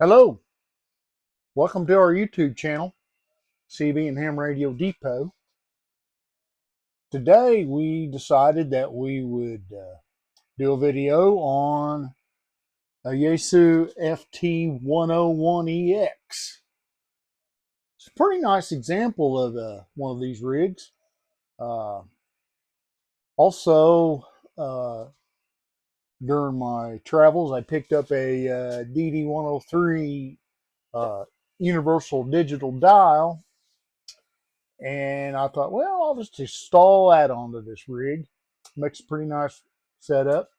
Hello, welcome to our YouTube channel, cbhamradiodepot. Today we decided that we would do a video on a Yaesu FT101EX. It's a pretty nice example of one of these rigs. Uh, also, uh, during my travels, I picked up a DD103 universal digital dial. And I thought, well, I'll just install that onto this rig. Makes a pretty nice setup.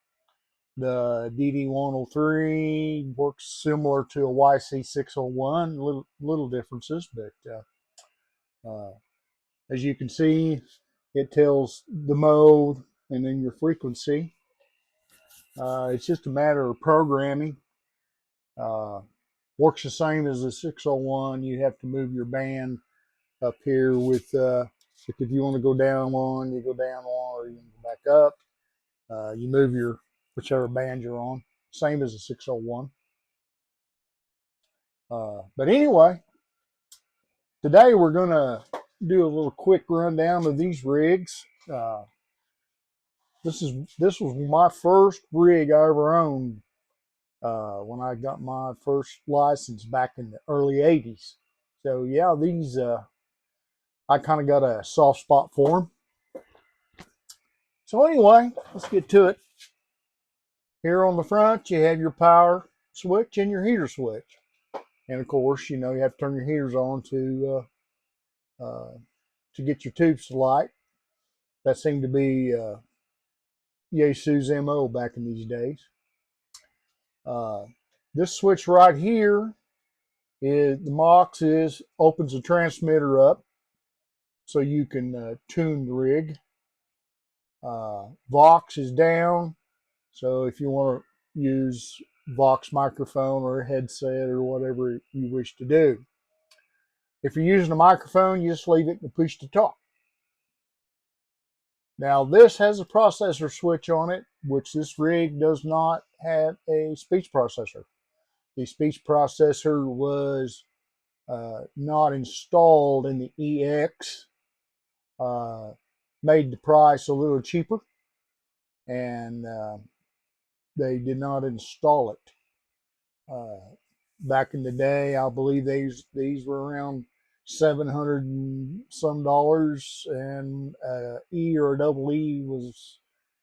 The DD103 works similar to a YC601, little differences, but as you can see, it tells the mode and then your frequency. It's just a matter of programming. Uh, Works the same as the 601. You have to move your band up here with if you want to go down one, you go down one, or you can go back up. You move your whichever band you're on, same as a 601. But anyway, today we're going to do a little quick rundown of these rigs. This was my first rig I ever owned when I got my first license back in the early 80s. So yeah, these I kind of got a soft spot for them. So anyway, let's get to it. Here on the front, you have your power switch and your heater switch. And of course, you have to turn your heaters on to get your tubes to light. That seemed to be Yaesu's MO back in these days. This switch right here is the MOX opens the transmitter up so you can tune the rig. Vox is down, so if you want to use Vox microphone or a headset or whatever you wish to do. If you're using a microphone, you just leave it and push to talk. Now this has a processor switch on it, which this rig does not have a speech processor. The speech processor was not installed in the EX, made the price a little cheaper, and they did not install it. Back in the day, I believe these were around $700 and some, and E or a double E was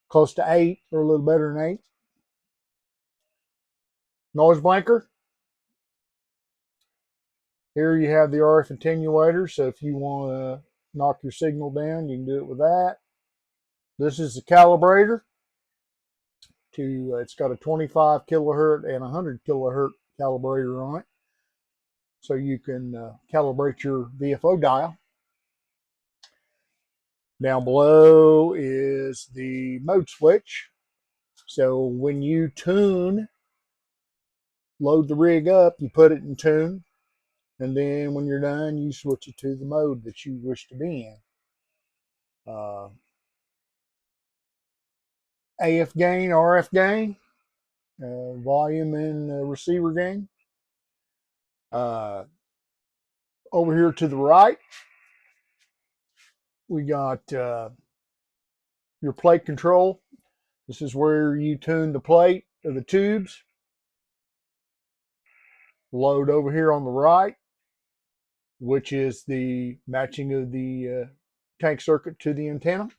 close to 8 or a little better than 8. Noise blanker. Here you have the RF attenuator, so if you want to knock your signal down, you can do it with that. This is the calibrator. It's got a 25 kilohertz and 100 kilohertz calibrator on it, so you can calibrate your VFO dial. Down below is the mode switch. So when you load the rig up, you put it in tune, and then when you're done, you switch it to the mode that you wish to be in. AF gain, RF gain, volume and receiver gain. Over here to the right, we got your plate control. This is where you tune the plate of the tubes. Load over here on the right, which is the matching of the tank circuit to the antenna.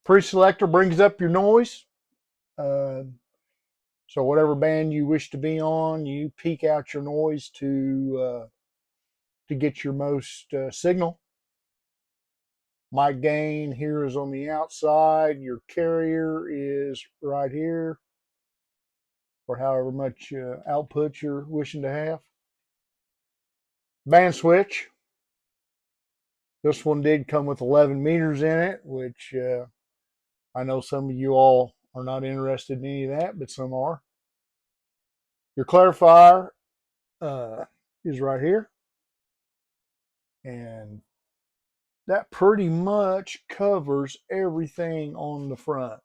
Pre-selector brings up your noise. So whatever band you wish to be on, you peak out your noise to get your most signal. Mic gain here is on the outside. Your carrier is right here, or however much output you're wishing to have. Band switch. This one did come with 11 meters in it, which I know some of you all are not interested in any of that, but some are. Your clarifier is right here. And that pretty much covers everything on the front.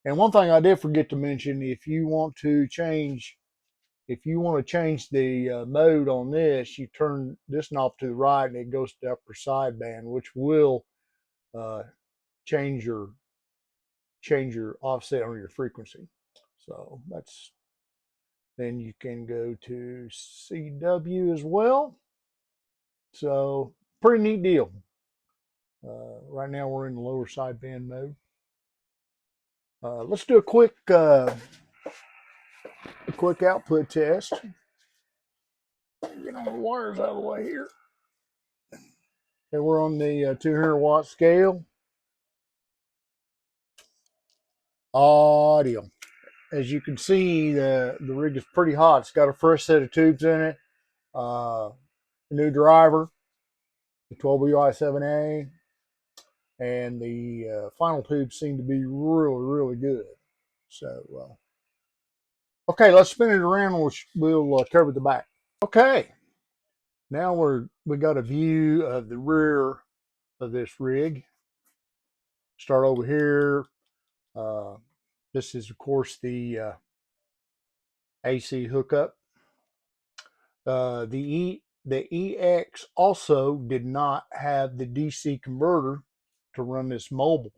And one thing I did forget to mention, if you want to change if you want to change the mode on this, you turn this knob to the right and it goes to upper sideband, which will uh, change your offset on your frequency. So that's, then you can go to CW as well. So pretty neat deal. Right now we're in the lower sideband mode. Let's do a quick output test. Get all the wires out of the way here. Okay, we're on the 200 watt scale. Audio. As you can see, the rig is pretty hot. It's got a fresh set of tubes in it. A new driver, the 12BY7A, and the final tubes seem to be really, really good. So, okay, let's spin it around and we'll cover the back. Okay, now we got a view of the rear of this rig. Start over here. This is, of course, the AC hookup. The EX also did not have the DC converter to run this mobile.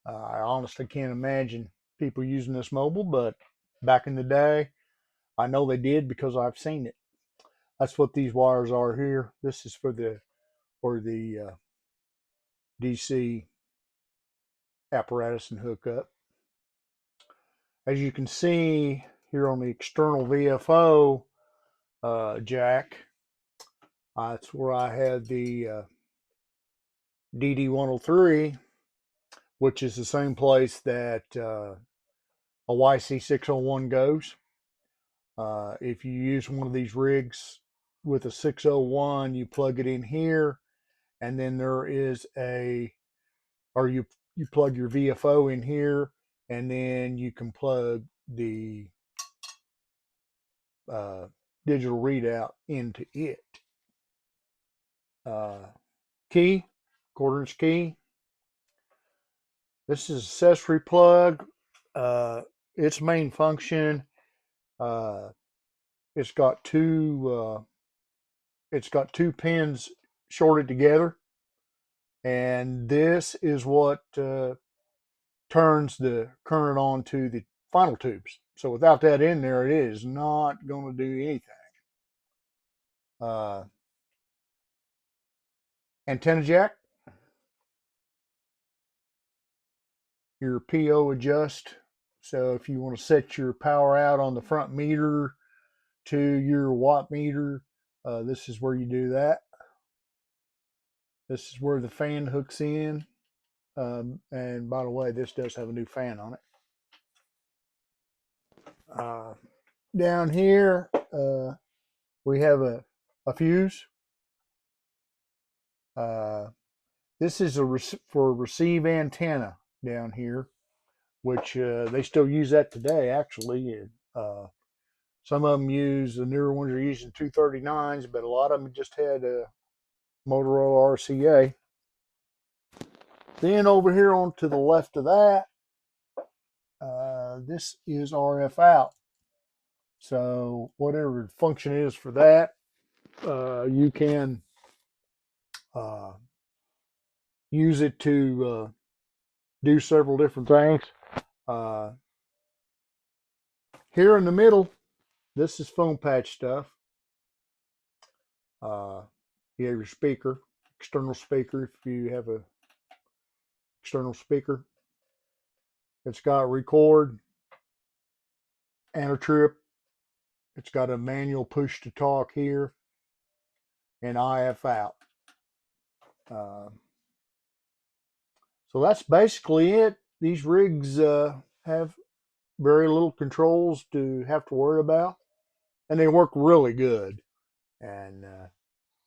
I honestly can't imagine people using this mobile, but back in the day, I know they did because I've seen it. That's what these wires are here. This is for the DC apparatus and hookup. As you can see here on the external VFO jack, that's where I had the DD103, which is the same place that a YC601 goes. If you use one of these rigs with a 601, you plug it in here, and then there is you plug your VFO in here, and then you can plug the digital readout into it. Key, quarter-inch key. This is accessory plug. Its main function, it's got two pins shorted together, and this is what turns the current on to the final tubes. So without that in there, it is not going to do anything. Antenna jack, your PO adjust. So if you want to set your power out on the front meter to your watt meter, this is where you do that. This is where the fan hooks in. And by the way, this does have a new fan on it. Down here, we have a fuse. This is for a receive antenna down here, which they still use that today, actually. Some of them use, the newer ones are using 239s, but a lot of them just had a Motorola RCA. Then over here on to the left of that, this is RF out. So whatever the function is for that, you can use it to do several different things. Here in the middle, this is foam patch stuff. You have your speaker, external speaker, if you have a external speaker. It's got record and a trip. It's got a manual push to talk here and IF out. So that's basically it. These rigs have very little controls to have to worry about, and they work really good. And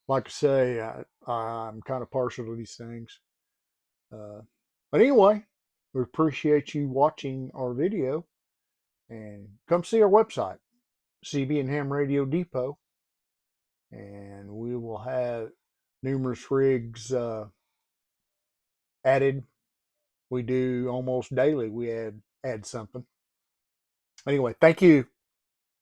like I say, I'm kind of partial to these things. But anyway, we appreciate you watching our video, and come see our website, cbhamradiodepot, and we will have numerous rigs added. We do almost daily. We add something. Anyway, thank you.